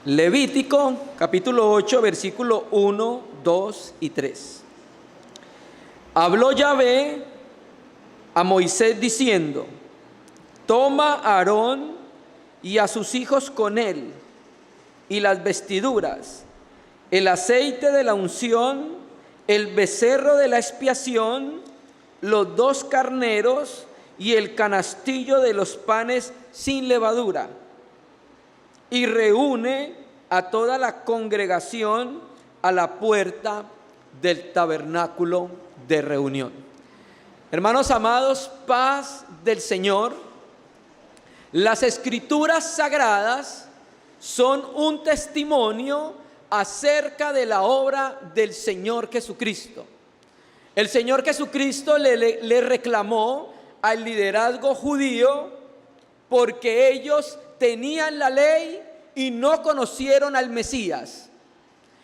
Levítico capítulo 8, versículo 1, 2 y 3. Habló Yahvé a Moisés diciendo: toma a Aarón y a sus hijos con él, y las vestiduras, el aceite de la unción, el becerro de la expiación, los 2 carneros y el canastillo de los panes sin levadura, y reúne a toda la congregación a la puerta del tabernáculo de reunión. Hermanos amados, paz del Señor. Las escrituras sagradas son un testimonio acerca de la obra del Señor Jesucristo. El Señor Jesucristo le reclamó al liderazgo judío porque ellos tenían la ley y no conocieron al Mesías.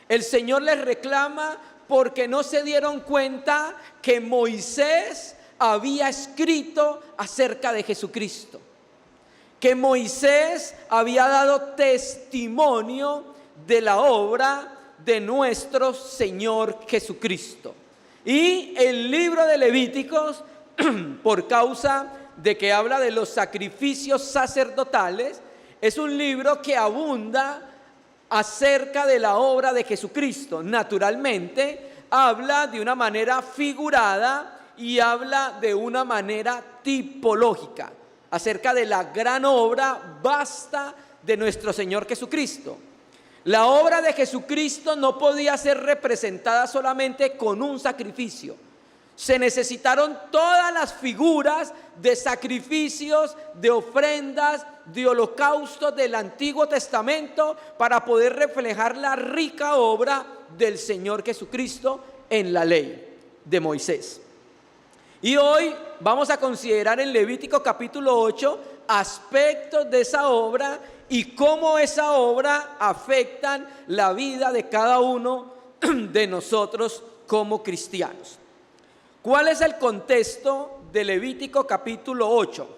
El Señor les reclama porque no se dieron cuenta que Moisés había escrito acerca de Jesucristo, que Moisés había dado testimonio de la obra de nuestro Señor Jesucristo. Y el libro de Levíticos, por causa de que habla de los sacrificios sacerdotales, es un libro que abunda acerca de la obra de Jesucristo. Naturalmente, habla de una manera figurada y habla de una manera tipológica acerca de la gran obra vasta de nuestro Señor Jesucristo. La obra de Jesucristo no podía ser representada solamente con un sacrificio. Se necesitaron todas las figuras de sacrificios, de ofrendas, de holocaustos del Antiguo Testamento para poder reflejar la rica obra del Señor Jesucristo en la ley de Moisés. Y hoy vamos a considerar en Levítico capítulo 8 aspectos de esa obra y cómo esa obra afectan la vida de cada uno de nosotros como cristianos. ¿Cuál es el contexto de Levítico capítulo 8?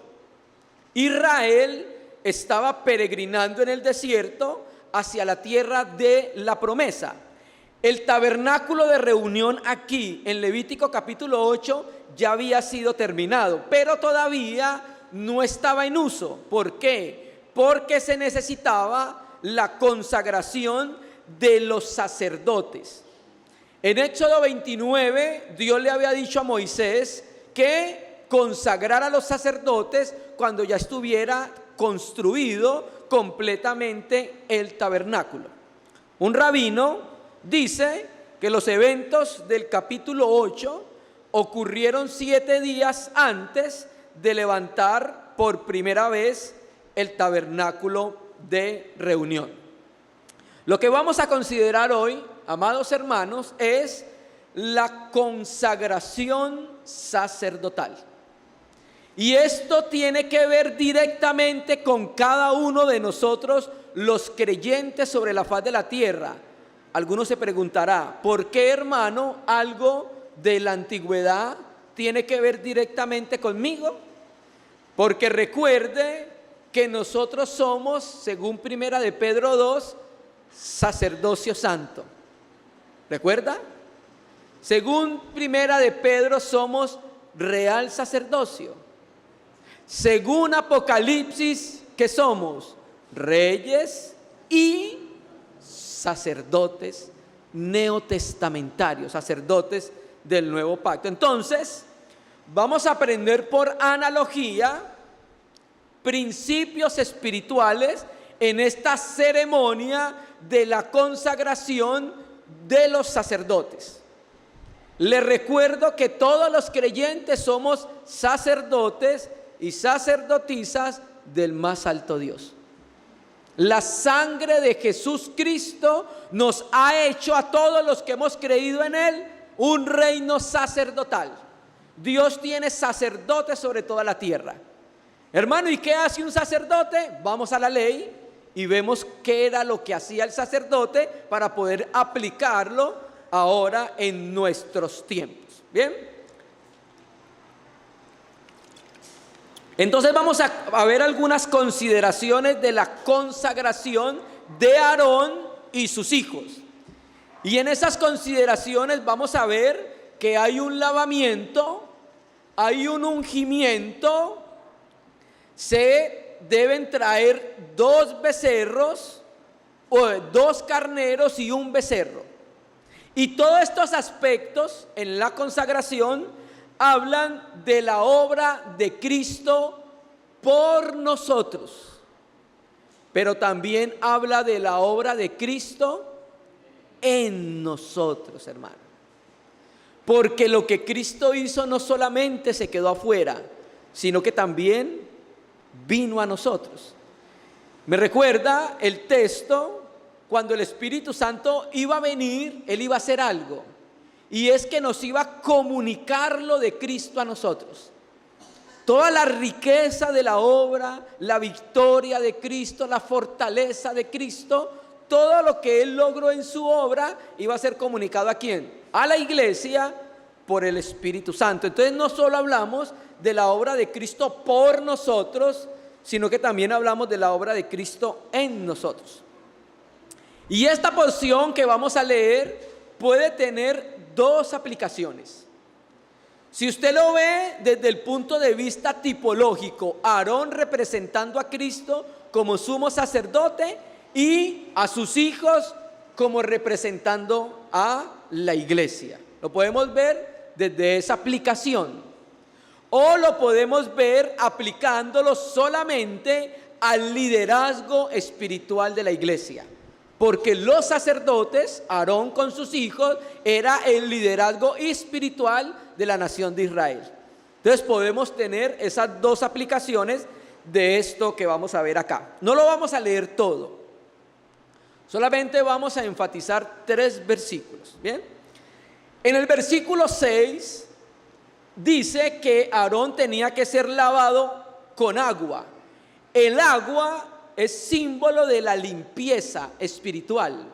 Israel estaba peregrinando en el desierto hacia la tierra de la promesa. El tabernáculo de reunión aquí en Levítico capítulo 8 ya había sido terminado, pero todavía no estaba en uso. ¿Por qué? Porque se necesitaba la consagración de los sacerdotes. En Éxodo 29, Dios le había dicho a Moisés que consagrara a los sacerdotes cuando ya estuviera construido completamente el tabernáculo. Un rabino dice que los eventos del capítulo 8 ocurrieron 7 días antes de levantar por primera vez el tabernáculo de reunión. Lo que vamos a considerar hoy, amados hermanos, es la consagración sacerdotal. Y esto tiene que ver directamente con cada uno de nosotros, los creyentes sobre la faz de la tierra. Algunos se preguntará, ¿por qué, hermano, algo de la antigüedad tiene que ver directamente conmigo? Porque recuerde que nosotros somos, según Primera de Pedro 2, sacerdocio santo. ¿Recuerda? Según Primera de Pedro somos real sacerdocio. Según Apocalipsis, ¿qué somos? Reyes y sacerdotes neotestamentarios, sacerdotes del nuevo pacto. Entonces, vamos a aprender por analogía principios espirituales en esta ceremonia de la consagración de los sacerdotes. Les recuerdo que todos los creyentes somos sacerdotes y sacerdotisas del más alto Dios. La sangre de Jesús Cristo nos ha hecho a todos los que hemos creído en Él un reino sacerdotal. Dios tiene sacerdotes sobre toda la tierra. Hermano, ¿y qué hace un sacerdote? Vamos a la ley y vemos qué era lo que hacía el sacerdote para poder aplicarlo ahora en nuestros tiempos. ¿Bien? Entonces vamos a ver algunas consideraciones de la consagración de Aarón y sus hijos. Y en esas consideraciones vamos a ver que hay un lavamiento, hay un ungimiento, se deben traer 2 becerros, o 2 carneros y un becerro. Y todos estos aspectos en la consagración hablan de la obra de Cristo por nosotros, pero también habla de la obra de Cristo en nosotros, hermano. Porque lo que Cristo hizo no solamente se quedó afuera, sino que también vino a nosotros. Me recuerda el texto cuando el Espíritu Santo iba a venir, Él iba a hacer algo, y es que nos iba a comunicar lo de Cristo a nosotros. Toda la riqueza de la obra, la victoria de Cristo, la fortaleza de Cristo, todo lo que Él logró en su obra iba a ser comunicado ¿a quién? A la iglesia por el Espíritu Santo. Entonces no solo hablamos de la obra de Cristo por nosotros, sino que también hablamos de la obra de Cristo en nosotros. Y esta porción que vamos a leer puede tener 2 aplicaciones. Si usted lo ve desde el punto de vista tipológico, Aarón representando a Cristo como sumo sacerdote y a sus hijos como representando a la iglesia. Lo podemos ver desde esa aplicación. O lo podemos ver aplicándolo solamente al liderazgo espiritual de la iglesia. Porque los sacerdotes, Aarón con sus hijos, era el liderazgo espiritual de la nación de Israel. Entonces podemos tener esas 2 aplicaciones de esto que vamos a ver acá. No lo vamos a leer todo. Solamente vamos a enfatizar 3 versículos. ¿Bien? En el versículo 6 dice que Aarón tenía que ser lavado con agua. El agua es símbolo de la limpieza espiritual.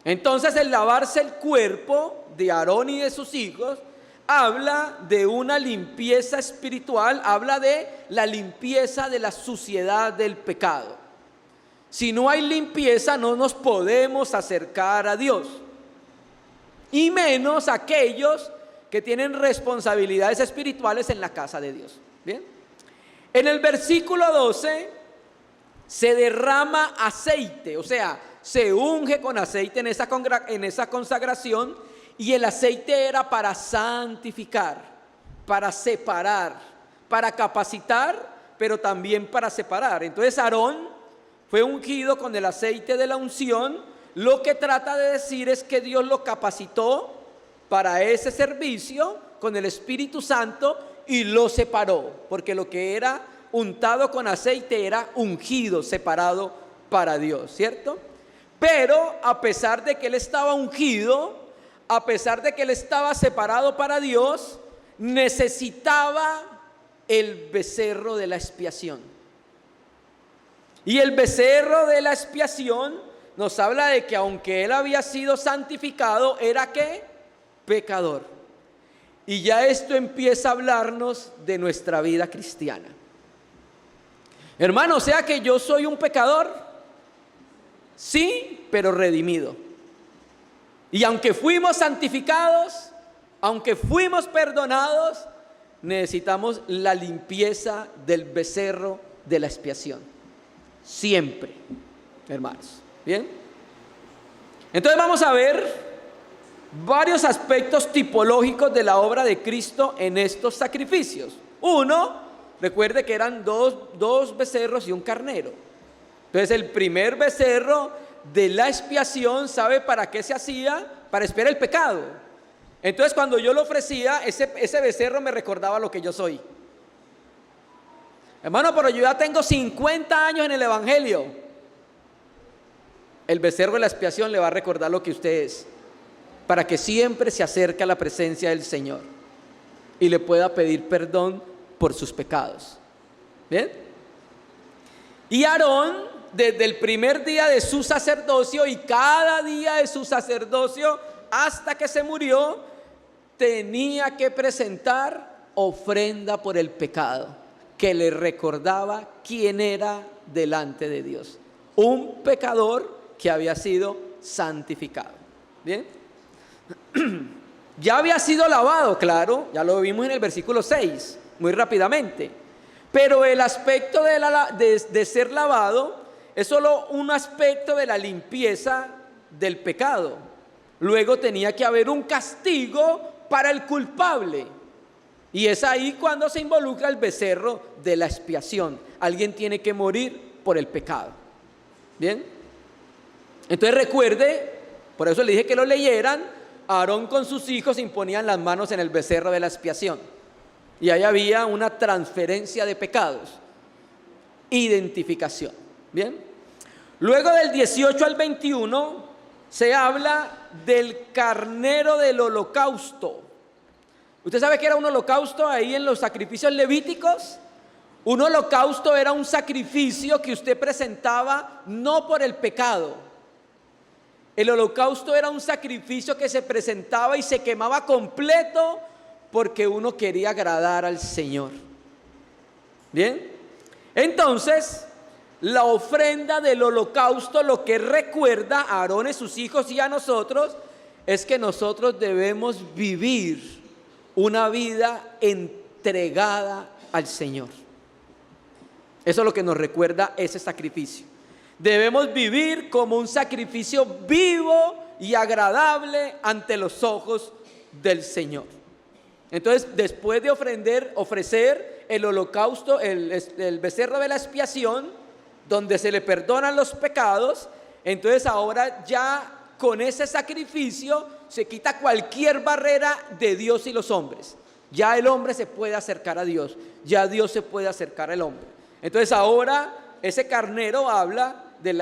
Entonces el lavarse el cuerpo de Aarón y de sus hijos habla de una limpieza espiritual, habla de la limpieza de la suciedad del pecado. Si no hay limpieza, no nos podemos acercar a Dios, y menos aquellos que tienen responsabilidades espirituales en la casa de Dios. Bien, en el versículo 12 se derrama aceite, o sea, se unge con aceite en esa consagración, y el aceite era para santificar, para separar, para capacitar, pero también para separar. Entonces Aarón fue ungido con el aceite de la unción. Lo que trata de decir es que Dios lo capacitó para ese servicio con el Espíritu Santo y lo separó, porque lo que era untado con aceite era ungido, separado para Dios, ¿cierto? Pero a pesar de que él estaba ungido, a pesar de que él estaba separado para Dios, necesitaba el becerro de la expiación. Y el becerro de la expiación nos habla de que aunque él había sido santificado, ¿era qué? Pecador. Y ya esto empieza a hablarnos de nuestra vida cristiana. Hermano, o sea que yo soy un pecador, sí, pero redimido. Y aunque fuimos santificados, aunque fuimos perdonados, necesitamos la limpieza del becerro de la expiación. Siempre, hermanos. ¿Bien? Entonces vamos a ver varios aspectos tipológicos de la obra de Cristo en estos sacrificios. Uno, recuerde que eran dos becerros y un carnero. Entonces el primer becerro de la expiación, ¿sabe para qué se hacía? Para expiar el pecado. Entonces cuando yo lo ofrecía, ese becerro me recordaba lo que yo soy. Hermano, pero yo ya tengo 50 años en el evangelio. El becerro de la expiación le va a recordar lo que usted es, para que siempre se acerque a la presencia del Señor y le pueda pedir perdón por sus pecados. ¿Bien? Y Aarón, desde el primer día de su sacerdocio y cada día de su sacerdocio hasta que se murió, tenía que presentar ofrenda por el pecado, que le recordaba quién era delante de Dios. un pecador que había sido santificado. Bien, ya había sido lavado, claro, ya lo vimos en el versículo 6, muy rápidamente. Pero el aspecto de ser lavado es solo un aspecto de la limpieza del pecado. Luego tenía que haber un castigo para el culpable. Y es ahí cuando se involucra el becerro de la expiación. Alguien tiene que morir por el pecado. Bien. Entonces recuerde, por eso le dije que lo leyeran. Aarón con sus hijos imponían las manos en el becerro de la expiación. Y ahí había una transferencia de pecados. Identificación. Bien. Luego del 18 al 21 se habla del carnero del holocausto. ¿Usted sabe qué era un holocausto ahí en los sacrificios levíticos? Un holocausto era un sacrificio que usted presentaba no por el pecado. El holocausto era un sacrificio que se presentaba y se quemaba completo porque uno quería agradar al Señor. Bien, entonces la ofrenda del holocausto lo que recuerda a Aarón y sus hijos y a nosotros es que nosotros debemos vivir una vida entregada al Señor. Eso es lo que nos recuerda ese sacrificio. Debemos vivir como un sacrificio vivo y agradable ante los ojos del Señor. Entonces, después de ofrecer el holocausto, el becerro de la expiación, donde se le perdonan los pecados, entonces ahora ya con ese sacrificio se quita cualquier barrera de Dios y los hombres. Ya el hombre se puede acercar a Dios, ya Dios se puede acercar al hombre. Entonces ahora ese carnero habla de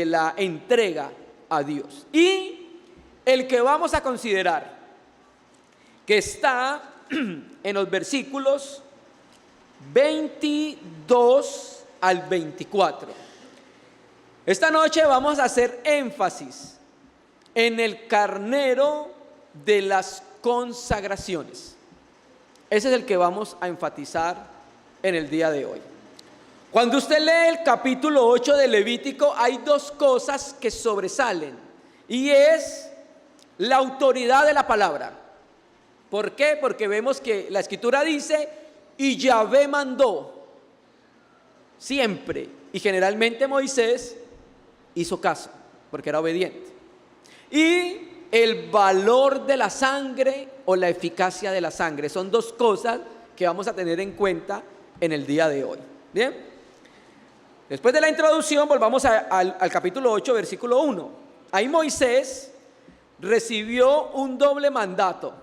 la entrega a Dios. Y el que vamos a considerar, que está en los versículos 22 al 24. Esta noche vamos a hacer énfasis en el carnero de las consagraciones. Ese es el que vamos a enfatizar en el día de hoy. Cuando usted lee el capítulo 8 de Levítico, hay dos cosas que sobresalen, y es la autoridad de la palabra. ¿Por qué? Porque vemos que la escritura dice, y Yahvé mandó, siempre, y generalmente Moisés hizo caso, porque era obediente. Y el valor de la sangre o la eficacia de la sangre, son dos cosas que vamos a tener en cuenta en el día de hoy. Bien, después de la introducción volvamos al capítulo 8, versículo 1. Ahí Moisés recibió un doble mandato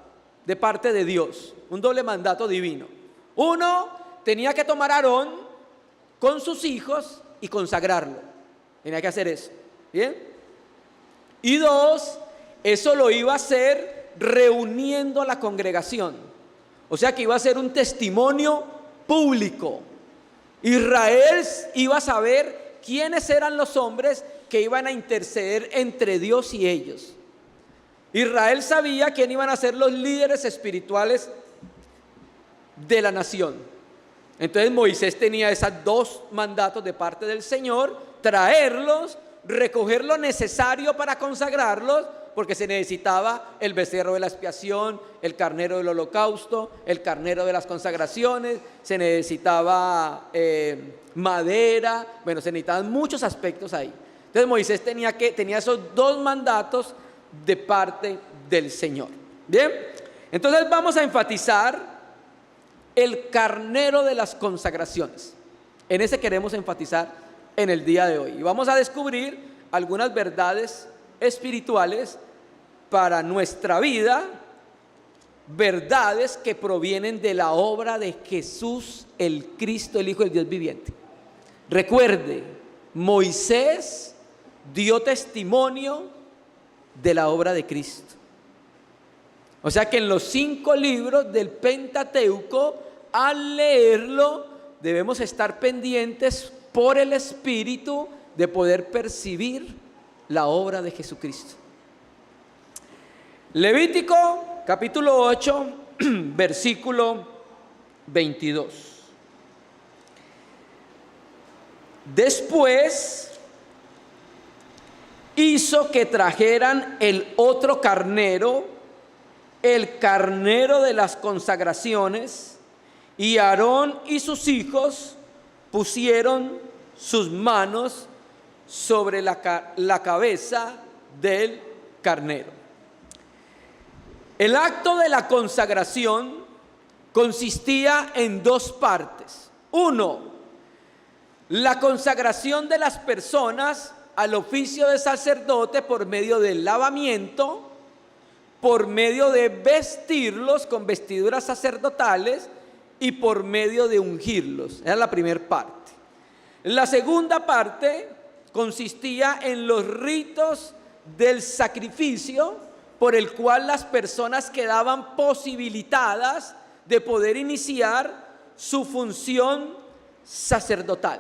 de parte de Dios, un doble mandato divino. Uno, tenía que tomar a Aarón con sus hijos y consagrarlo. Tenía que hacer eso. Bien. Y dos, eso lo iba a hacer reuniendo a la congregación. O sea que iba a ser un testimonio público. Israel iba a saber quiénes eran los hombres que iban a interceder entre Dios y ellos. Israel sabía quién iban a ser los líderes espirituales de la nación. Entonces Moisés tenía esos dos mandatos de parte del Señor: traerlos, recoger lo necesario para consagrarlos, porque se necesitaba el becerro de la expiación, el carnero del holocausto, el carnero de las consagraciones, se necesitaba madera, bueno, se necesitaban muchos aspectos ahí. Entonces Moisés tenía esos dos mandatos de parte del Señor. Bien, entonces vamos a enfatizar el carnero de las consagraciones. En ese queremos enfatizar en el día de hoy. Y vamos a descubrir algunas verdades espirituales para nuestra vida, verdades que provienen de la obra de Jesús el Cristo, el Hijo del Dios viviente. Recuerde, Moisés dio testimonio de la obra de Cristo. O sea que en los 5 libros del Pentateuco, al leerlo, debemos estar pendientes por el Espíritu de poder percibir la obra de Jesucristo. Levítico capítulo 8, versículo 22. Después hizo que trajeran el otro carnero, el carnero de las consagraciones, y Aarón y sus hijos pusieron sus manos sobre la cabeza del carnero. El acto de la consagración consistía en dos partes. Uno, la consagración de las personas al oficio de sacerdote por medio del lavamiento, por medio de vestirlos con vestiduras sacerdotales y por medio de ungirlos. Era la primera parte. La segunda parte consistía en los ritos del sacrificio, por el cual las personas quedaban posibilitadas de poder iniciar su función sacerdotal.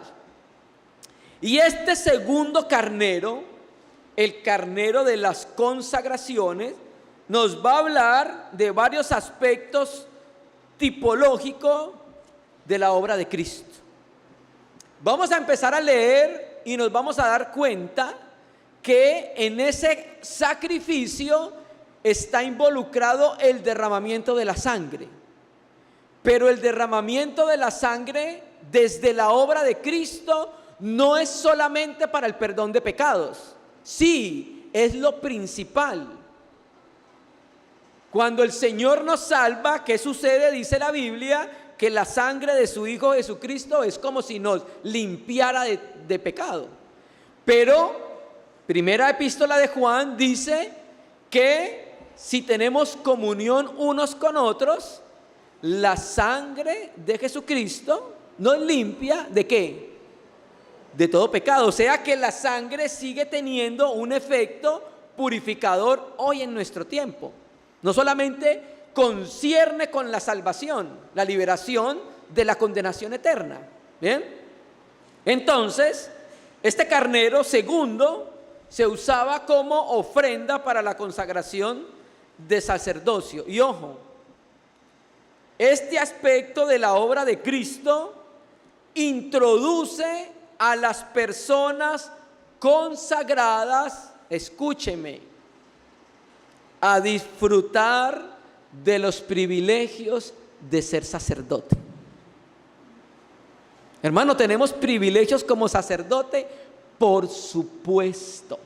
Y este segundo carnero, el carnero de las consagraciones, nos va a hablar de varios aspectos tipológicos de la obra de Cristo. Vamos a empezar a leer y nos vamos a dar cuenta que en ese sacrificio está involucrado el derramamiento de la sangre. Pero el derramamiento de la sangre desde la obra de Cristo no es solamente para el perdón de pecados. Sí, es lo principal. Cuando el Señor nos salva, ¿qué sucede? Dice la Biblia que la sangre de su Hijo Jesucristo es como si nos limpiara de pecado. Pero primera epístola de Juan dice que si tenemos comunión unos con otros, la sangre de Jesucristo nos limpia ¿de qué? De todo pecado. O sea que la sangre sigue teniendo un efecto purificador hoy en nuestro tiempo. No solamente concierne con la salvación, la liberación de la condenación eterna. ¿Bien? Entonces, este carnero segundo se usaba como ofrenda para la consagración de sacerdocio. Y ojo, este aspecto de la obra de Cristo introduce a las personas consagradas, escúcheme, a disfrutar de los privilegios de ser sacerdote. Hermano, tenemos privilegios como sacerdote, por supuesto.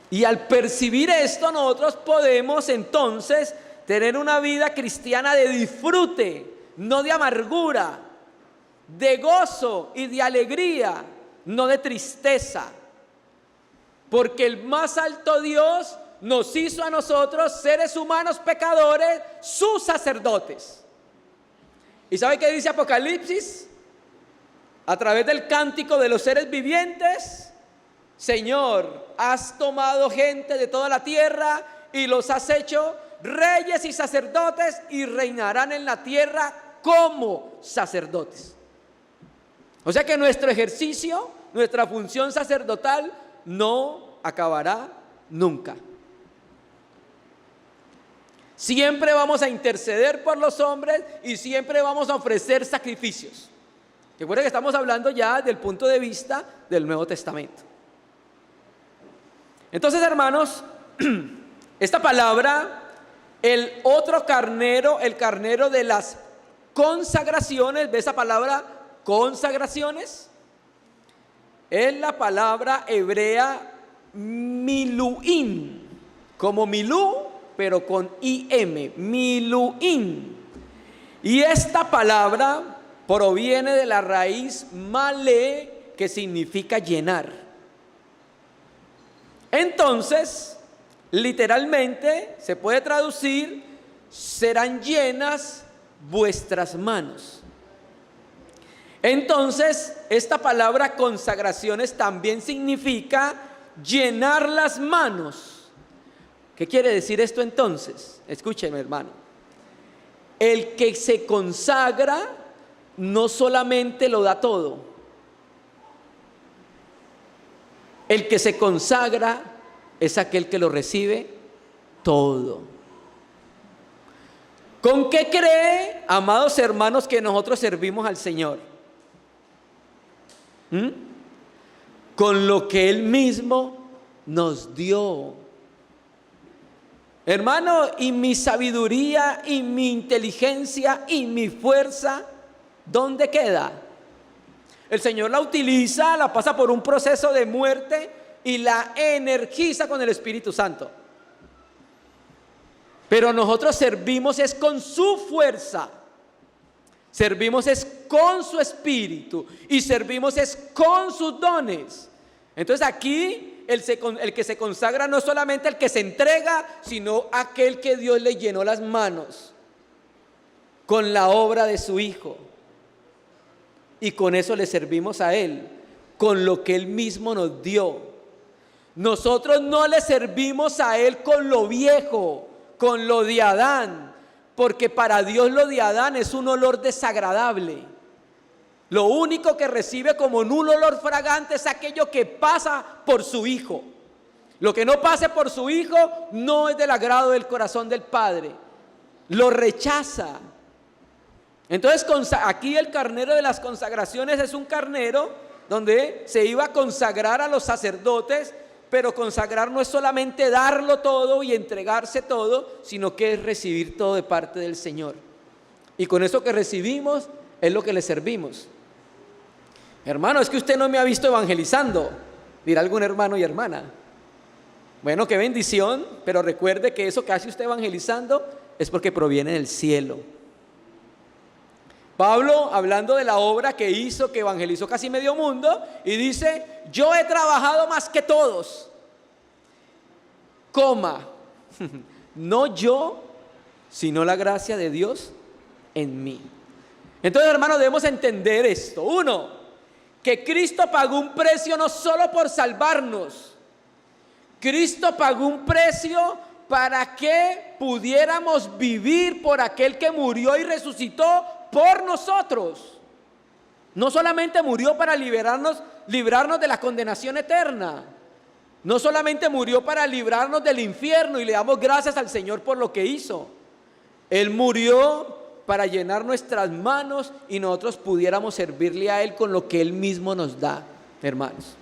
Y al percibir esto, nosotros podemos entonces tener una vida cristiana de disfrute, no de amargura, de gozo y de alegría, no de tristeza. Porque el más alto Dios nos hizo a nosotros, seres humanos pecadores, sus sacerdotes. ¿Y sabe qué dice Apocalipsis? A través del cántico de los seres vivientes: Señor, has tomado gente de toda la tierra y los has hecho reyes y sacerdotes, y reinarán en la tierra como sacerdotes. O sea que nuestro ejercicio, nuestra función sacerdotal no acabará nunca. Siempre vamos a interceder por los hombres y siempre vamos a ofrecer sacrificios. Recuerden que estamos hablando ya del punto de vista del Nuevo Testamento. Entonces, hermanos, esta palabra, el otro carnero, el carnero de las consagraciones, ¿ve esa palabra consagraciones? Es la palabra hebrea miluín, como milú, pero con im, miluín. Y esta palabra proviene de la raíz malé, que significa llenar. Entonces, literalmente se puede traducir: serán llenas vuestras manos. Entonces, esta palabra consagraciones también significa llenar las manos. ¿Qué quiere decir esto entonces? Escúcheme, hermano. El que se consagra no solamente lo da todo. El que se consagra es aquel que lo recibe todo. ¿Con qué cree, amados hermanos, que nosotros servimos al Señor? con lo que Él mismo nos dio. Hermano, y mi sabiduría y mi inteligencia y mi fuerza, ¿dónde queda? El Señor la utiliza, la pasa por un proceso de muerte y la energiza con el Espíritu Santo. Pero nosotros servimos es con su fuerza, servimos es con su espíritu y servimos es con sus dones. Entonces aquí el que se consagra no es solamente el que se entrega, sino aquel que Dios le llenó las manos con la obra de su Hijo. Y con eso le servimos a Él, con lo que Él mismo nos dio. Nosotros no le servimos a Él con lo viejo, con lo de Adán, porque para Dios lo de Adán es un olor desagradable. Lo único que recibe como un olor fragante es aquello que pasa por su Hijo. Lo que no pase por su Hijo no es del agrado del corazón del Padre. Lo rechaza. Entonces aquí el carnero de las consagraciones es un carnero donde se iba a consagrar a los sacerdotes, pero consagrar no es solamente darlo todo y entregarse todo, sino que es recibir todo de parte del Señor. Y con eso que recibimos es lo que le servimos. Hermano, es que usted no me ha visto evangelizando, dirá algún hermano y hermana. Bueno, qué bendición, pero recuerde que eso que hace usted evangelizando es porque proviene del cielo. Pablo, hablando de la obra que hizo, que evangelizó casi medio mundo, y dice: yo he trabajado más que todos, no yo, sino la gracia de Dios en mí. Entonces, hermanos, debemos entender esto. Uno, que Cristo pagó un precio no solo por salvarnos, Cristo pagó un precio para que pudiéramos vivir por aquel que murió y resucitó por nosotros. No solamente murió para librarnos de la condenación eterna, no solamente murió para librarnos del infierno, y le damos gracias al Señor por lo que hizo. Él murió para llenar nuestras manos y nosotros pudiéramos servirle a Él con lo que Él mismo nos da, hermanos.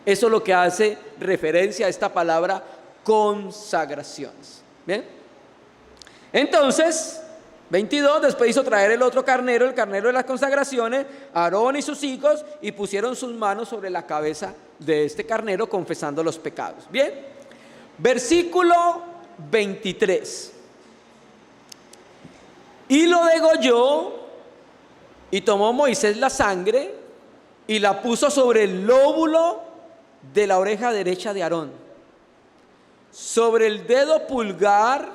Eso es lo que hace referencia a esta palabra consagraciones. ¿Bien? Entonces, 22, después hizo traer el otro carnero, el carnero de las consagraciones, Aarón y sus hijos, y pusieron sus manos sobre la cabeza de este carnero, confesando los pecados. Bien, versículo 23. Y lo degolló, y tomó Moisés la sangre, y la puso sobre el lóbulo de la oreja derecha de Aarón, sobre el dedo pulgar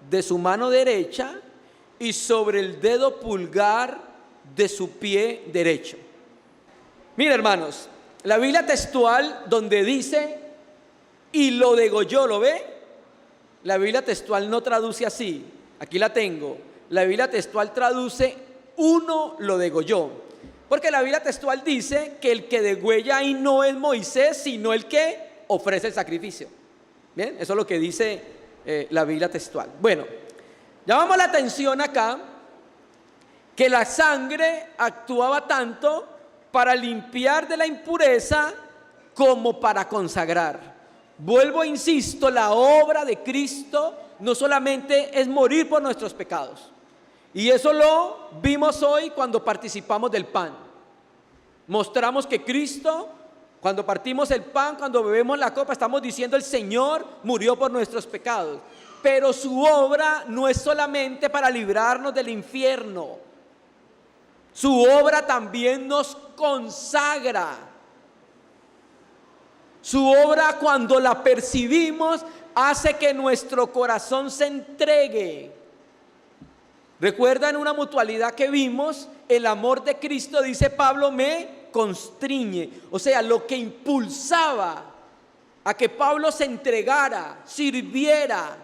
de su mano derecha, y sobre el dedo pulgar de su pie derecho. Mira, hermanos, la Biblia textual donde dice y lo degolló, ¿lo ve? La Biblia textual no traduce así. Aquí la tengo. La Biblia textual traduce uno lo degolló, porque la Biblia textual dice que el que degüella ahí no es Moisés, sino el que ofrece el sacrificio. Bien, eso es lo que dice la Biblia textual. Bueno, llamamos la atención acá que la sangre actuaba tanto para limpiar de la impureza como para consagrar. Vuelvo e insisto, la obra de Cristo no solamente es morir por nuestros pecados, y eso lo vimos hoy cuando participamos del pan. Mostramos que Cristo, cuando partimos el pan, cuando bebemos la copa, estamos diciendo: el Señor murió por nuestros pecados. Pero su obra no es solamente para librarnos del infierno. Su obra también nos consagra. Su obra, cuando la percibimos, hace que nuestro corazón se entregue. ¿Recuerdan una mutualidad que vimos? El amor de Cristo, dice Pablo, me constriñe. O sea, lo que impulsaba a que Pablo se entregara, sirviera,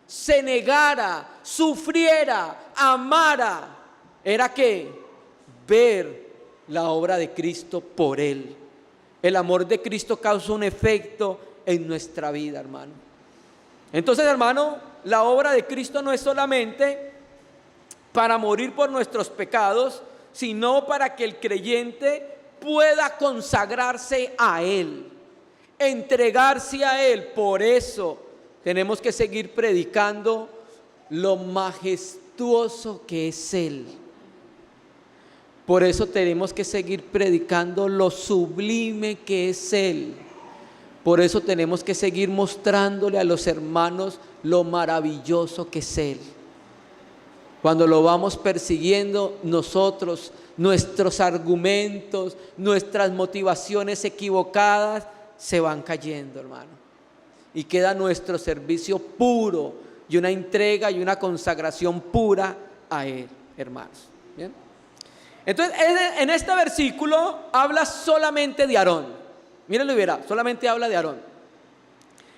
se negara, sufriera, amara, era que ver la obra de Cristo por él. El amor de Cristo causa un efecto en nuestra vida, hermano. Entonces, hermano, la obra de Cristo no es solamente para morir por nuestros pecados, sino para que el creyente pueda consagrarse a Él, entregarse a Él. Por eso tenemos que seguir predicando lo majestuoso que es Él. Por eso tenemos que seguir predicando lo sublime que es Él. Por eso tenemos que seguir mostrándole a los hermanos lo maravilloso que es Él. Cuando lo vamos persiguiendo, nosotros, nuestros argumentos, nuestras motivaciones equivocadas se van cayendo, hermano. Y queda nuestro servicio puro y una entrega y una consagración pura a Él, hermanos. ¿Bien? Entonces, en este versículo habla solamente de Aarón. Mírenlo y verá, solamente habla de Aarón.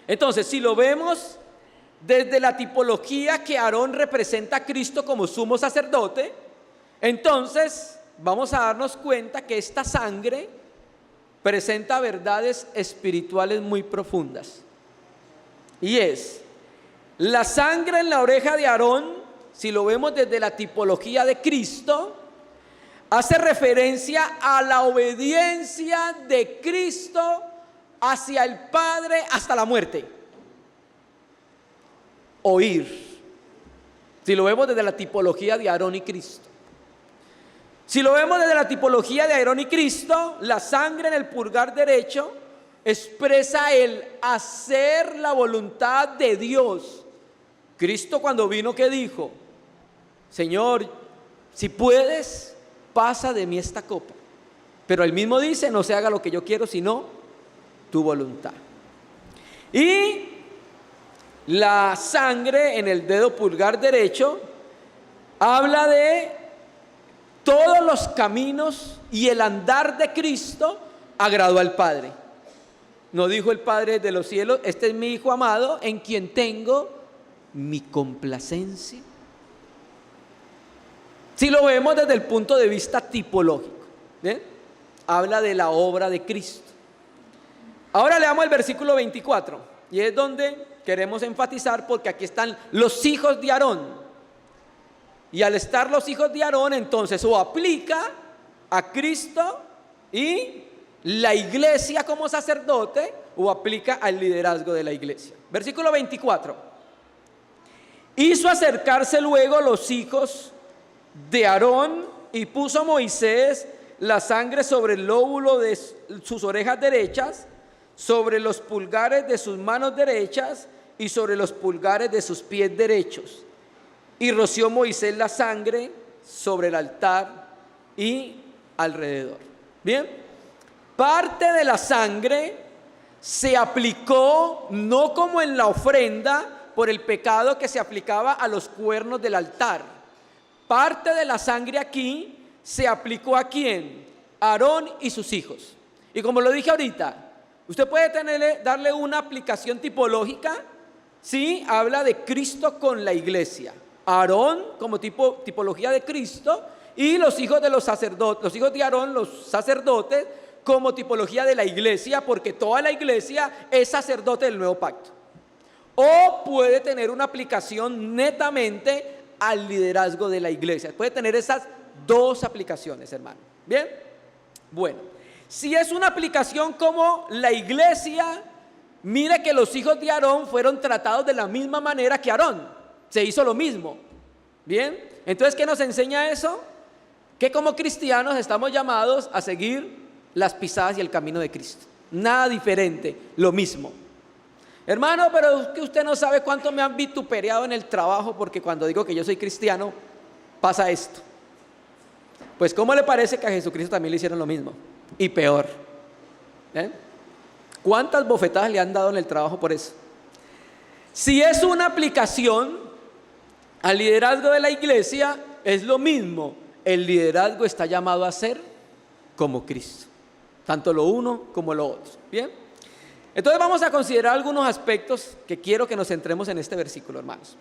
Entonces, si lo vemos desde la tipología que Aarón representa a Cristo como sumo sacerdote, entonces vamos a darnos cuenta que esta sangre presenta verdades espirituales muy profundas. Y es la sangre en la oreja de Aarón, si lo vemos desde la tipología de Cristo, hace referencia a la obediencia de Cristo hacia el Padre hasta la muerte. Oír. Si lo vemos desde la tipología de Aarón y Cristo. Si lo vemos desde la tipología de Aarón y Cristo, la sangre en el pulgar derecho expresa el hacer la voluntad de Dios. Cristo cuando vino, ¿qué dijo? Señor, si puedes, pasa de mí esta copa. Pero él mismo dice, no se haga lo que yo quiero, sino tu voluntad. Y la sangre en el dedo pulgar derecho habla de todos los caminos y el andar de Cristo agradó al Padre. ¿No dijo el Padre de los cielos, este es mi Hijo amado, en quien tengo mi complacencia? Si lo vemos desde el punto de vista tipológico, ¿bien? Habla de la obra de Cristo. Ahora leamos el versículo 24, y es donde queremos enfatizar, porque aquí están los hijos de Aarón. Y al estar los hijos de Aarón, entonces o aplica a Cristo y la iglesia como sacerdote, o aplica al liderazgo de la iglesia. Versículo 24. Hizo acercarse luego los hijos de Aarón y puso a Moisés la sangre sobre el lóbulo de sus orejas derechas, sobre los pulgares de sus manos derechas y sobre los pulgares de sus pies derechos. Y roció Moisés la sangre sobre el altar y alrededor. Bien, parte de la sangre se aplicó no como en la ofrenda por el pecado que se aplicaba a los cuernos del altar. Parte de la sangre aquí se aplicó ¿a quién? A Aarón y sus hijos. Y como lo dije ahorita, usted puede darle una aplicación tipológica. Sí, habla de Cristo con la iglesia. Aarón como tipología de Cristo, y los hijos de los sacerdotes, los hijos de Aarón, los sacerdotes, como tipología de la iglesia, porque toda la iglesia es sacerdote del nuevo pacto. O puede tener una aplicación netamente al liderazgo de la iglesia. Puede tener esas dos aplicaciones, hermano. ¿Bien? Bueno, si es una aplicación como la iglesia, mire que los hijos de Aarón fueron tratados de la misma manera que Aarón. Se hizo lo mismo. ¿Bien? Entonces, ¿qué nos enseña eso? Que como cristianos estamos llamados a seguir las pisadas y el camino de Cristo. Nada diferente, lo mismo. Hermano, pero es que usted no sabe cuánto me han vituperado en el trabajo, porque cuando digo que yo soy cristiano, pasa esto. Pues ¿cómo le parece que a Jesucristo también le hicieron lo mismo? Y peor. ¿Cuántas bofetadas le han dado en el trabajo por eso? Si es una aplicación al liderazgo de la iglesia, es lo mismo. El liderazgo está llamado a ser como Cristo, tanto lo uno como lo otro. Bien, entonces vamos a considerar algunos aspectos que quiero que nos centremos en este versículo, hermanos.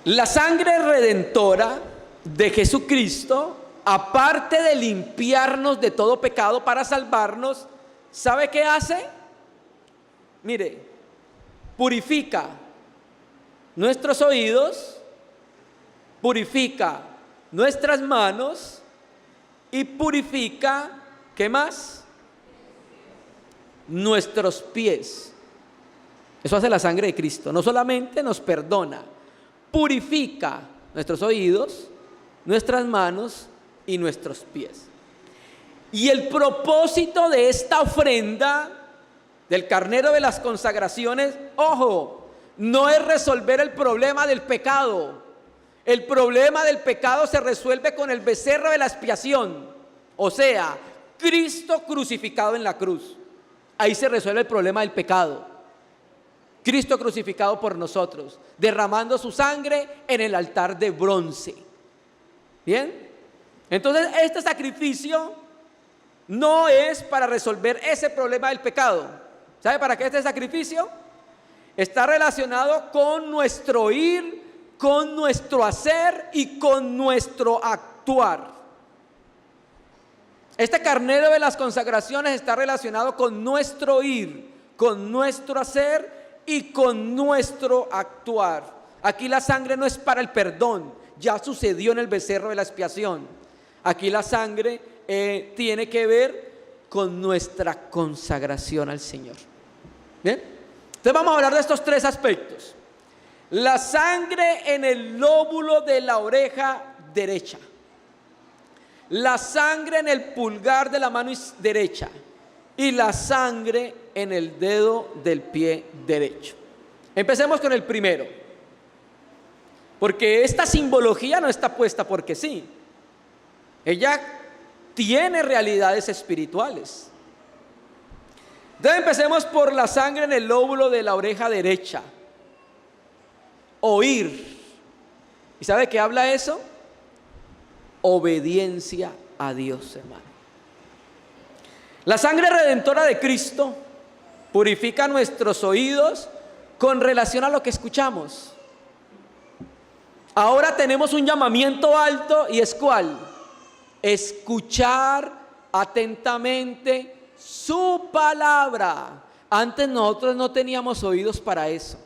La sangre redentora de Jesucristo, aparte de limpiarnos de todo pecado para salvarnos, ¿sabe qué hace? Mire, purifica nuestros oídos, purifica nuestras manos y purifica, ¿qué más? Nuestros pies. Eso hace la sangre de Cristo. No solamente nos perdona, purifica nuestros oídos, nuestras manos y nuestros pies. Y el propósito de esta ofrenda del carnero de las consagraciones, ojo, no es resolver el problema del pecado. El problema del pecado se resuelve con el becerro de la expiación, o sea, Cristo crucificado en la cruz. Ahí se resuelve el problema del pecado. Cristo crucificado por nosotros, derramando su sangre en el altar de bronce. ¿Bien? Entonces, este sacrificio no es para resolver ese problema del pecado. ¿Sabe para qué este sacrificio? Está relacionado con nuestro ir, con nuestro hacer y con nuestro actuar. Este carnero de las consagraciones está relacionado con nuestro ir, con nuestro hacer y con nuestro actuar. Aquí la sangre no es para el perdón, ya sucedió en el becerro de la expiación. Aquí la sangre tiene que ver con nuestra consagración al Señor. ¿Bien? Entonces vamos a hablar de estos tres aspectos. La sangre en el lóbulo de la oreja derecha, la sangre en el pulgar de la mano derecha y la sangre en el dedo del pie derecho. Empecemos con el primero, porque esta simbología no está puesta porque sí. Ella tiene realidades espirituales. Entonces empecemos por la sangre en el lóbulo de la oreja derecha. Oír. ¿Y sabe qué habla eso? Obediencia a Dios, hermano. La sangre redentora de Cristo purifica nuestros oídos con relación a lo que escuchamos. Ahora tenemos un llamamiento alto, y es ¿cuál? Escuchar atentamente su palabra. Antes nosotros no teníamos oídos para eso.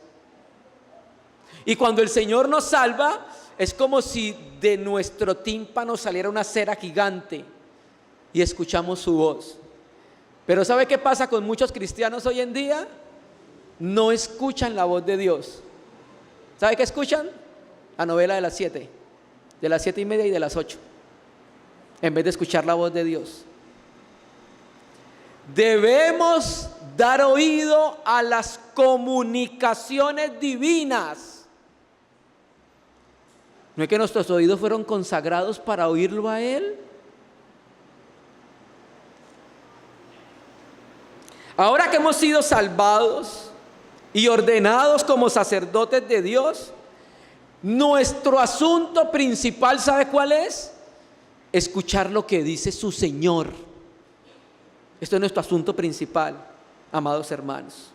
Y cuando el Señor nos salva, es como si de nuestro tímpano saliera una cera gigante y escuchamos su voz. Pero ¿sabe qué pasa con muchos cristianos hoy en día? No escuchan la voz de Dios. ¿Sabe qué escuchan? La novela de las 7, de las 7:30 y de las 8, en vez de escuchar la voz de Dios. Debemos dar oído a las comunicaciones divinas. ¿No es que nuestros oídos fueron consagrados para oírlo a Él? Ahora que hemos sido salvados y ordenados como sacerdotes de Dios, nuestro asunto principal, ¿sabe cuál es? Escuchar lo que dice su Señor. Esto es nuestro asunto principal, amados hermanos.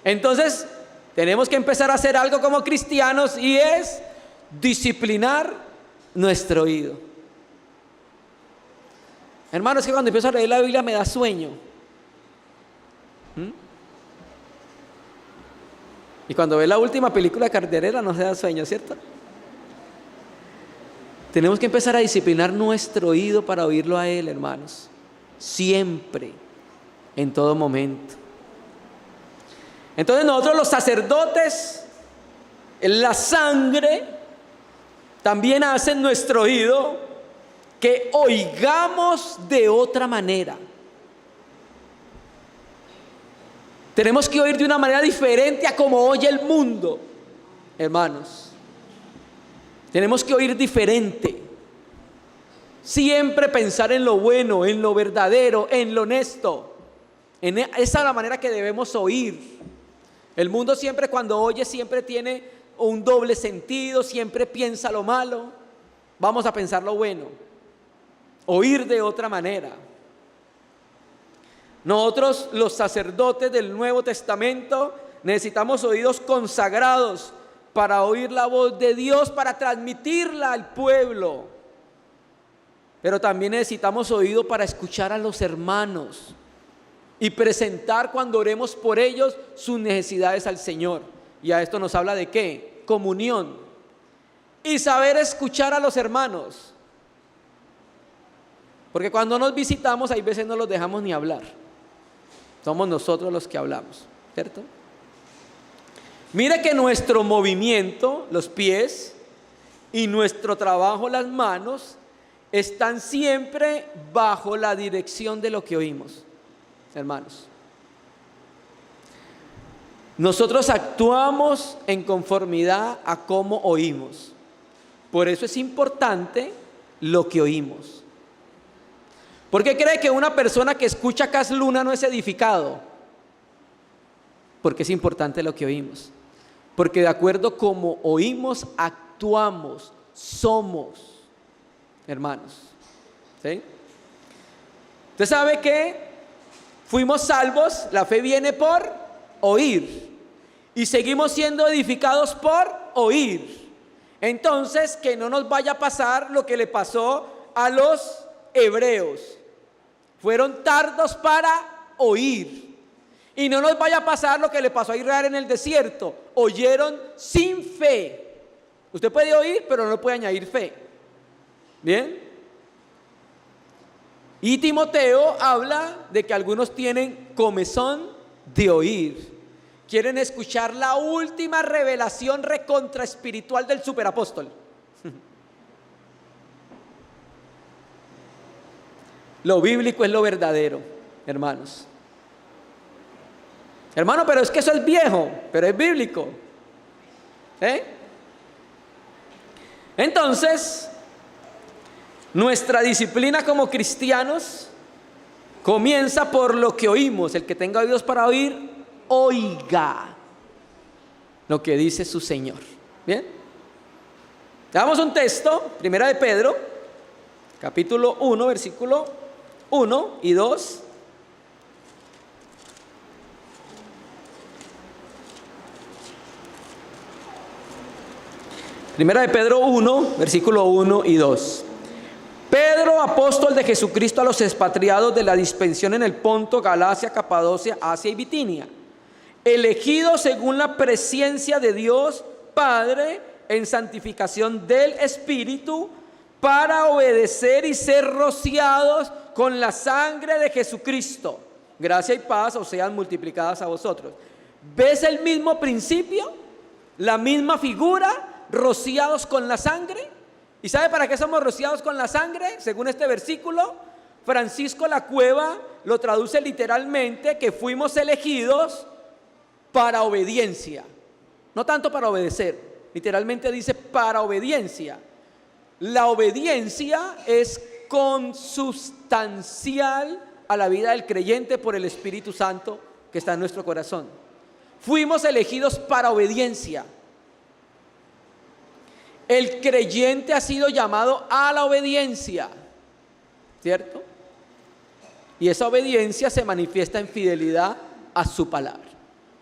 Entonces, tenemos que empezar a hacer algo como cristianos, y es disciplinar nuestro oído. Hermanos, es que cuando empiezo a leer la Biblia me da sueño. Y cuando ve la última película carterera no se da sueño, ¿cierto? Tenemos que empezar a disciplinar nuestro oído para oírlo a Él, hermanos. Siempre, en todo momento. Entonces nosotros los sacerdotes, la sangre también hace en nuestro oído que oigamos de otra manera. Tenemos que oír de una manera diferente a como oye el mundo, hermanos. Tenemos que oír diferente. Siempre pensar en lo bueno, en lo verdadero, en lo honesto. Esa es la manera que debemos oír. El mundo siempre, cuando oye, siempre tiene un doble sentido, siempre piensa lo malo. Vamos a pensar lo bueno. Oír de otra manera. Nosotros, los sacerdotes del Nuevo Testamento, necesitamos oídos consagrados para oír la voz de Dios, para transmitirla al pueblo. Pero también necesitamos oído para escuchar a los hermanos y presentar, cuando oremos por ellos, sus necesidades al Señor. Y a esto nos habla de ¿qué? Comunión. y saber escuchar a los hermanos. Porque cuando nos visitamos, hay veces no los dejamos ni hablar. Somos nosotros los que hablamos, ¿cierto? Mire que nuestro movimiento, los pies, y nuestro trabajo, las manos, están siempre bajo la dirección de lo que oímos, hermanos. Nosotros actuamos en conformidad a cómo oímos. Por eso es importante lo que oímos. ¿Por qué cree que una persona que escucha Cas Luna no es edificado? Porque es importante lo que oímos. Porque de acuerdo como oímos, actuamos, somos, hermanos. ¿Sí? Usted sabe que fuimos salvos, la fe viene por oír. Y seguimos siendo edificados por oír. Entonces, que no nos vaya a pasar lo que le pasó a los hebreos. Fueron tardos para oír. Y no nos vaya a pasar lo que le pasó a Israel en el desierto. Oyeron sin fe. Usted puede oír, pero no puede añadir fe. ¿Bien? Y Timoteo habla de que algunos tienen comezón de oír. Quieren escuchar la última revelación recontra espiritual del superapóstol. Lo bíblico es lo verdadero, hermanos. Hermano, pero es que eso es viejo, pero es bíblico. Entonces, nuestra disciplina como cristianos comienza por lo que oímos. El que tenga oídos para oír, oiga lo que dice su Señor. Bien, damos un texto, Primera de Pedro, capítulo 1, versículo 1 y 2. Primera de Pedro 1, versículo 1 y 2. Pedro, apóstol de Jesucristo a los expatriados de la dispersión en el Ponto, Galacia, Capadocia, Asia y Bitinia, elegido según la presencia de Dios Padre en santificación del Espíritu, para obedecer y ser rociados con la sangre de Jesucristo. Gracia y paz os sean multiplicadas a vosotros. ¿Ves el mismo principio? La misma figura, rociados con la sangre. ¿Y sabe para qué somos rociados con la sangre? Según este versículo, Francisco La Cueva lo traduce literalmente, que fuimos elegidos para obediencia. No tanto para obedecer, literalmente dice para obediencia. La obediencia es consustancial a la vida del creyente por el Espíritu Santo que está en nuestro corazón. Fuimos elegidos para obediencia. El creyente ha sido llamado a la obediencia, ¿cierto? Y esa obediencia se manifiesta en fidelidad a su palabra.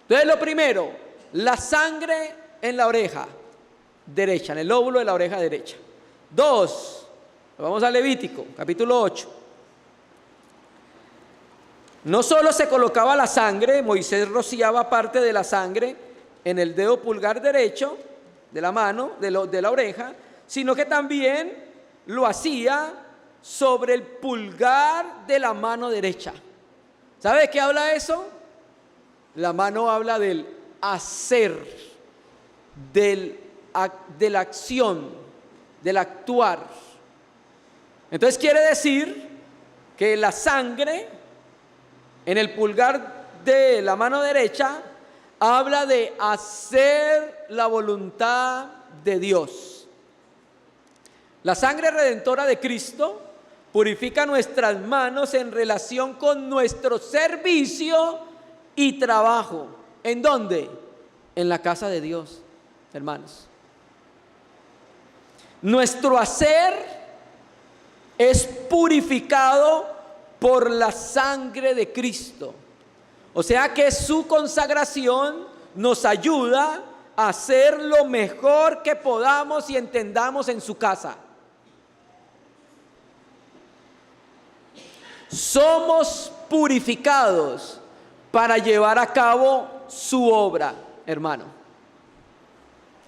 Entonces, lo primero, la sangre en la oreja derecha, en el lóbulo de la oreja derecha. 2, vamos a Levítico, capítulo 8. No solo se colocaba la sangre, Moisés rociaba parte de la sangre en el dedo pulgar derecho de la mano, de la oreja, sino que también lo hacía sobre el pulgar de la mano derecha. ¿Sabe de qué habla eso? La mano habla del hacer, de la acción, del actuar. Entonces quiere decir que la sangre en el pulgar de la mano derecha habla de hacer la voluntad de Dios. La sangre redentora de Cristo purifica nuestras manos en relación con nuestro servicio y trabajo. ¿En dónde? En la casa de Dios, hermanos. Nuestro hacer es purificado por la sangre de Cristo. O sea que su consagración nos ayuda a hacer lo mejor que podamos y entendamos en su casa. Somos purificados para llevar a cabo su obra, hermano.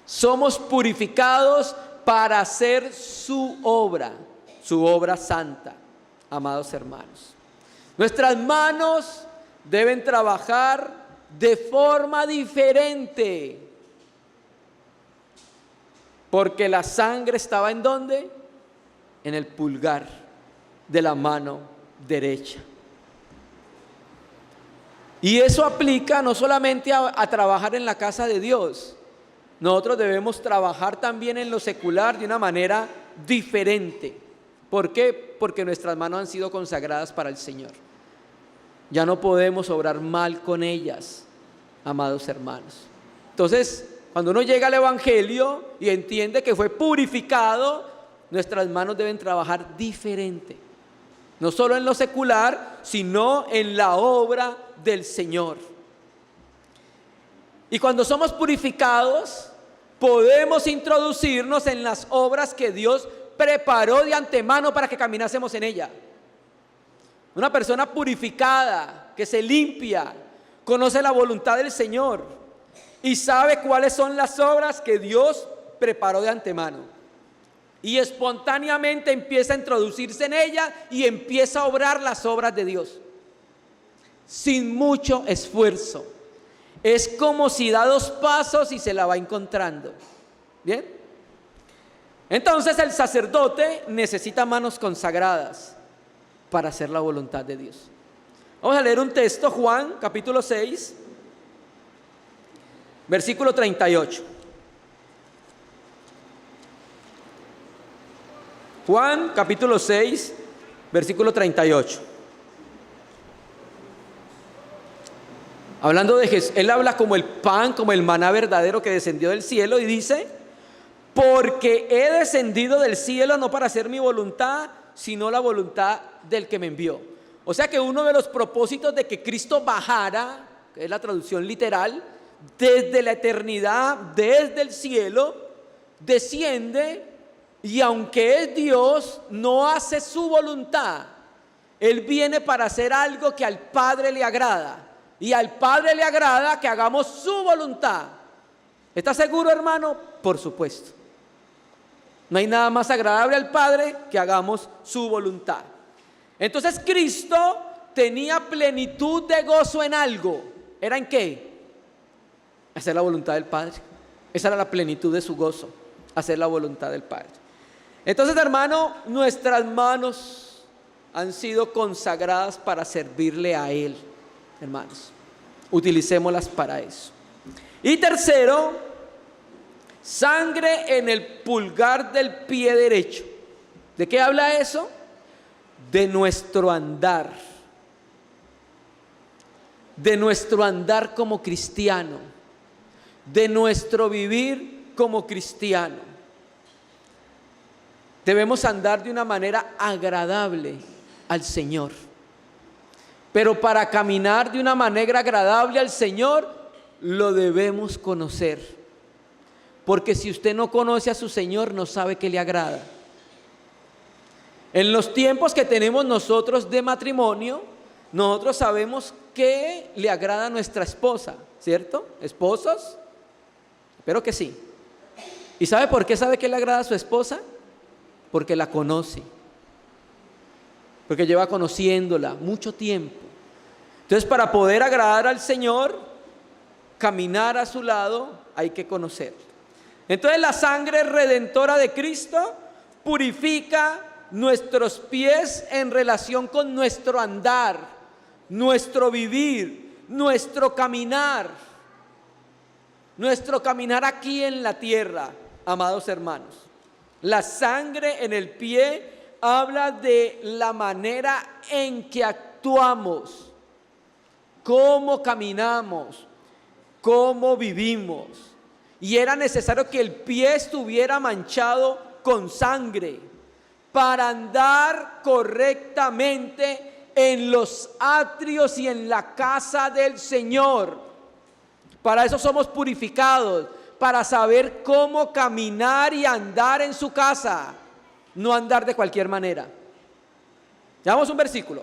Somos purificados para hacer su obra santa, amados hermanos. Nuestras manos deben trabajar de forma diferente, porque la sangre estaba ¿en dónde? En el pulgar de la mano derecha. Y eso aplica no solamente a trabajar en la casa de Dios. Nosotros debemos trabajar también en lo secular de una manera diferente. ¿Por qué? Porque nuestras manos han sido consagradas para el Señor. Ya no podemos obrar mal con ellas, amados hermanos. Entonces, cuando uno llega al Evangelio y entiende que fue purificado, nuestras manos deben trabajar diferente. No solo en lo secular, sino en la obra del Señor. Y cuando somos purificados, podemos introducirnos en las obras que Dios preparó de antemano para que caminásemos en ella. Una persona purificada, que se limpia, conoce la voluntad del Señor y sabe cuáles son las obras que Dios preparó de antemano. Y espontáneamente empieza a introducirse en ella y empieza a obrar las obras de Dios. Sin mucho esfuerzo. Es como si da 2 pasos y se la va encontrando. ¿Bien? Entonces el sacerdote necesita manos consagradas para hacer la voluntad de Dios. Vamos a leer un texto, Juan capítulo 6, versículo 38. Juan capítulo 6, versículo 38. Hablando de Jesús, él habla como el pan, como el maná verdadero que descendió del cielo y dice: porque he descendido del cielo no para hacer mi voluntad, sino la voluntad del que me envió. O sea que uno de los propósitos de que Cristo bajara, que es la traducción literal, desde la eternidad, desde el cielo, desciende. Y aunque es Dios, no hace su voluntad. Él viene para hacer algo que al Padre le agrada. Y al Padre le agrada que hagamos su voluntad. ¿Estás seguro, hermano? Por supuesto. No hay nada más agradable al Padre que hagamos su voluntad. Entonces Cristo tenía plenitud de gozo en algo. ¿Era en qué? Hacer la voluntad del Padre. Esa era la plenitud de su gozo, hacer la voluntad del Padre. Entonces, hermano, nuestras manos han sido consagradas para servirle a Él, hermanos. Utilicémoslas para eso. Y tercero, sangre en el pulgar del pie derecho. ¿De qué habla eso? De nuestro andar. De nuestro andar como cristiano. De nuestro vivir como cristiano. Debemos andar de una manera agradable al Señor. Pero para caminar de una manera agradable al Señor, lo debemos conocer. Porque si usted no conoce a su Señor, no sabe qué le agrada. En los tiempos que tenemos nosotros de matrimonio, nosotros sabemos qué le agrada a nuestra esposa, ¿cierto? ¿Esposos? Espero que sí. ¿Y sabe por qué sabe qué le agrada a su esposa? Porque la conoce. Porque lleva conociéndola mucho tiempo. Entonces, para poder agradar al Señor, caminar a su lado, hay que conocerlo. Entonces, la sangre redentora de Cristo purifica nuestros pies en relación con nuestro andar, nuestro vivir, nuestro caminar aquí en la tierra, amados hermanos. La sangre en el pie habla de la manera en que actuamos, cómo caminamos, cómo vivimos. Y era necesario que el pie estuviera manchado con sangre para andar correctamente en los atrios y en la casa del Señor. Para eso somos purificados, para saber cómo caminar y andar en su casa, no andar de cualquier manera. Veamos un versículo.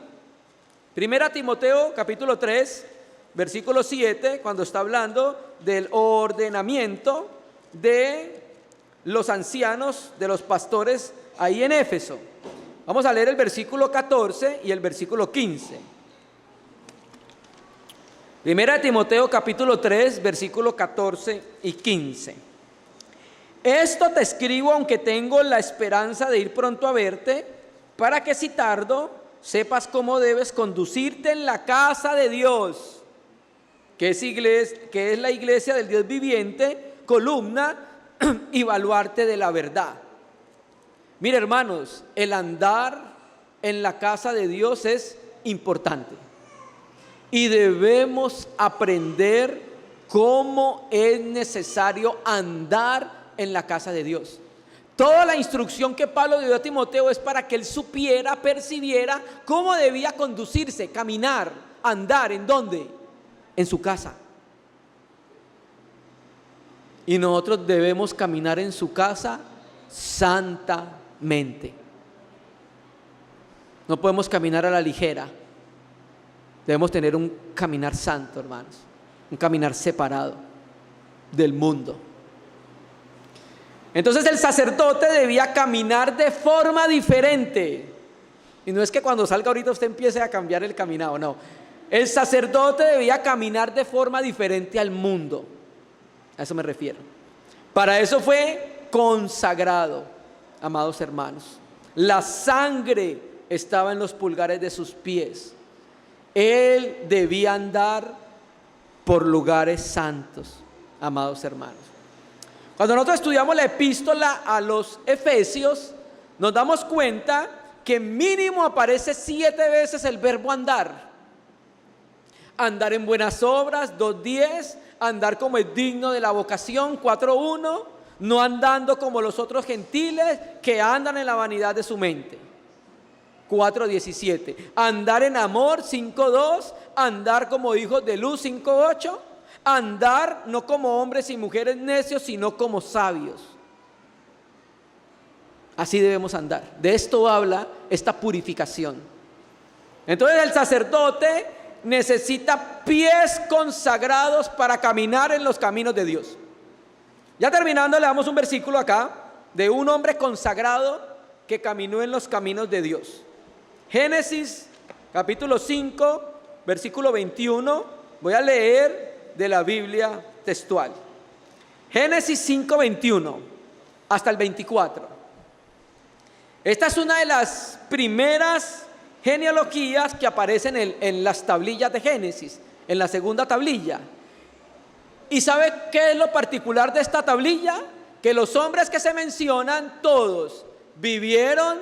1 Timoteo capítulo 3, versículo 7, cuando está hablando del ordenamiento de los ancianos de los pastores ahí en Éfeso. Vamos a leer el versículo 14 y el versículo 15. Primera de Timoteo capítulo 3, versículo 14 y 15. Esto te escribo aunque tengo la esperanza de ir pronto a verte, para que si tardo, sepas cómo debes conducirte en la casa de Dios, que es la iglesia del Dios viviente, columna y baluarte de la verdad. Mire, hermanos, el andar en la casa de Dios es importante. Y debemos aprender cómo es necesario andar en la casa de Dios. Toda la instrucción que Pablo dio a Timoteo es para que él supiera, percibiera cómo debía conducirse, caminar, andar. ¿En dónde? En su casa. Y nosotros debemos caminar en su casa santamente. No podemos caminar a la ligera. Debemos tener un caminar santo, hermanos, un caminar separado del mundo. Entonces el sacerdote debía caminar de forma diferente. Y no es que cuando salga ahorita usted empiece a cambiar el caminado, no. El sacerdote debía caminar de forma diferente al mundo. A eso me refiero. Para eso fue consagrado, amados hermanos. La sangre estaba en los pulgares de sus pies. Él debía andar por lugares santos, amados hermanos. Cuando nosotros estudiamos la epístola a los Efesios, nos damos cuenta que mínimo aparece 7 veces el verbo andar. Andar en buenas obras, 2:10, andar como es digno de la vocación, 4:1, no andando como los otros gentiles que andan en la vanidad de su mente. 4:17, andar en amor, 5:2, andar como hijos de luz, 5:8, andar no como hombres y mujeres necios, sino como sabios. Así debemos andar. De esto habla esta purificación. Entonces el sacerdote necesita pies consagrados para caminar en los caminos de Dios. Ya terminando, le damos un versículo acá de un hombre consagrado que caminó en los caminos de Dios. Génesis capítulo 5, versículo 21. Voy a leer de la Biblia textual. Génesis 5, 21 hasta el 24. Esta es una de las primeras genealogías que aparecen en las tablillas de Génesis, en la segunda tablilla. ¿Y sabe qué es lo particular de esta tablilla? Que los hombres que se mencionan, todos vivieron,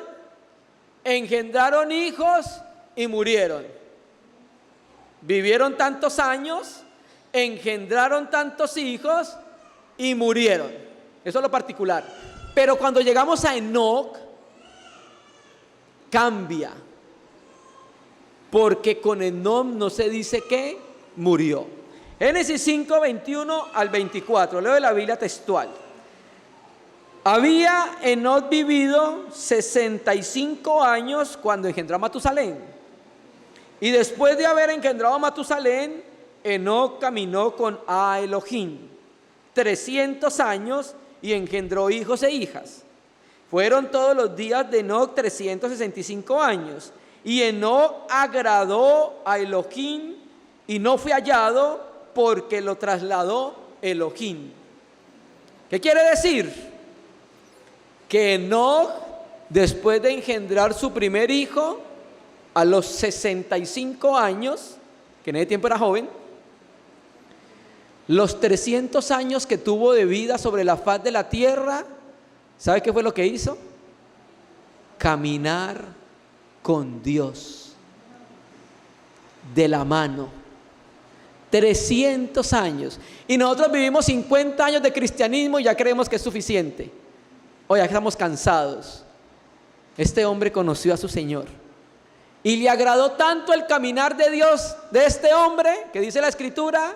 engendraron hijos y murieron. Vivieron tantos años, engendraron tantos hijos y murieron. Eso es lo particular. Pero cuando llegamos a Enoc, cambia. Porque con Enoc no se dice que murió. Génesis 5, 21 al 24. Leo de la Biblia textual. Había Enoc vivido 65 años cuando engendró a Matusalén. Y después de haber engendrado a Matusalén, Enoc caminó con Elohim 300 años y engendró hijos e hijas. Fueron todos los días de Enoc 365 años. Y Enoc agradó a Elohim y no fue hallado porque lo trasladó Elohim. ¿Qué quiere decir? Que Enoc, después de engendrar su primer hijo, a los 65 años, que en ese tiempo era joven, los 300 años que tuvo de vida sobre la faz de la tierra, ¿sabe qué fue lo que hizo? Caminar con Dios, de la mano. 300 años. Y nosotros vivimos 50 años de cristianismo y ya creemos que es suficiente. O ya estamos cansados. Este hombre conoció a su Señor. Y le agradó tanto el caminar de Dios de este hombre, que dice la Escritura.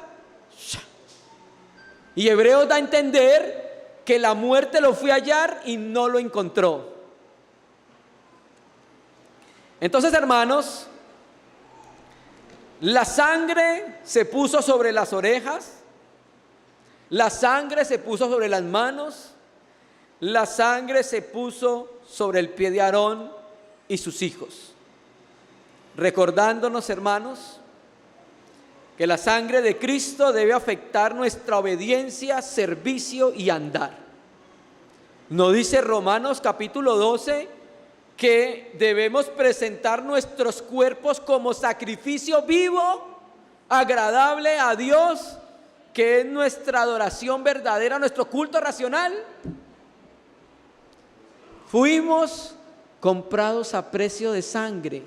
Y Hebreos da a entender que la muerte lo fue a hallar y no lo encontró. Entonces, hermanos, la sangre se puso sobre las orejas, la sangre se puso sobre las manos, la sangre se puso sobre el pie de Aarón y sus hijos, recordándonos, hermanos, que la sangre de Cristo debe afectar nuestra obediencia, servicio y andar. ¿No dice Romanos capítulo 12 que debemos presentar nuestros cuerpos como sacrificio vivo, agradable a Dios, que es nuestra adoración verdadera, nuestro culto racional? Fuimos comprados a precio de sangre.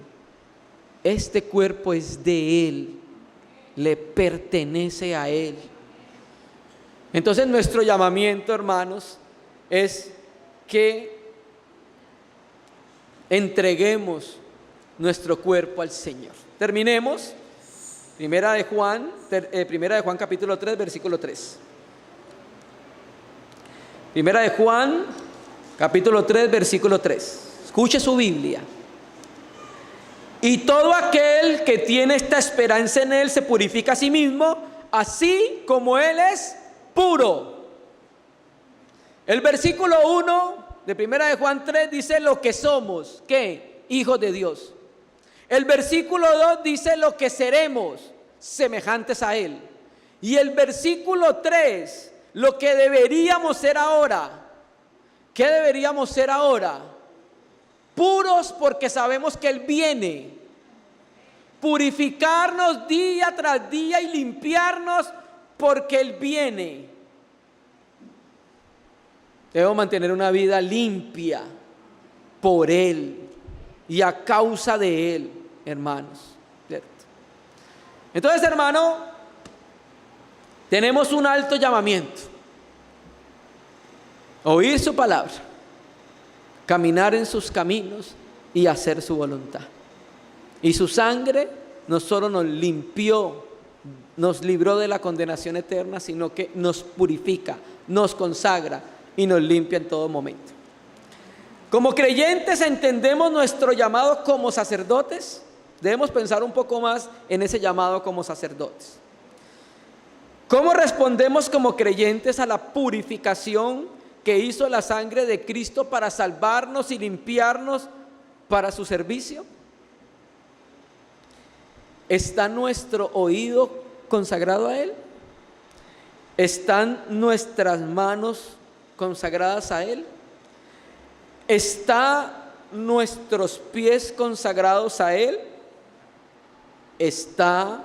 Este cuerpo es de Él, le pertenece a Él. Entonces nuestro llamamiento, hermanos, es que entreguemos nuestro cuerpo al Señor. Terminemos. Primera de Juan capítulo 3, versículo 3. Primera de Juan capítulo 3, versículo 3. Escuche su Biblia. Y todo aquel que tiene esta esperanza en Él se purifica a sí mismo, así como Él es puro. El versículo 1 de Primera de Juan 3 dice lo que somos, ¿qué? Hijos de Dios. El versículo 2 dice lo que seremos, semejantes a Él. Y el versículo 3, lo que deberíamos ser ahora. ¿Qué deberíamos ser ahora? Puros, porque sabemos que Él viene. Purificarnos día tras día y limpiarnos porque Él viene. Debemos mantener una vida limpia por Él y a causa de Él, hermanos. ¿Cierto? Entonces, hermano, tenemos un alto llamamiento: oír su palabra, caminar en sus caminos y hacer su voluntad. Y su sangre no solo nos limpió, nos libró de la condenación eterna, sino que nos purifica, nos consagra y nos limpia en todo momento. Como creyentes entendemos nuestro llamado como sacerdotes. Debemos pensar un poco más en ese llamado como sacerdotes. ¿Cómo respondemos como creyentes a la purificación que hizo la sangre de Cristo para salvarnos y limpiarnos para su servicio? ¿Está nuestro oído consagrado a Él? ¿Están nuestras manos consagradas a Él? ¿Están nuestros pies consagrados a Él? ¿Está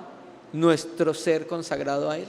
nuestro ser consagrado a Él?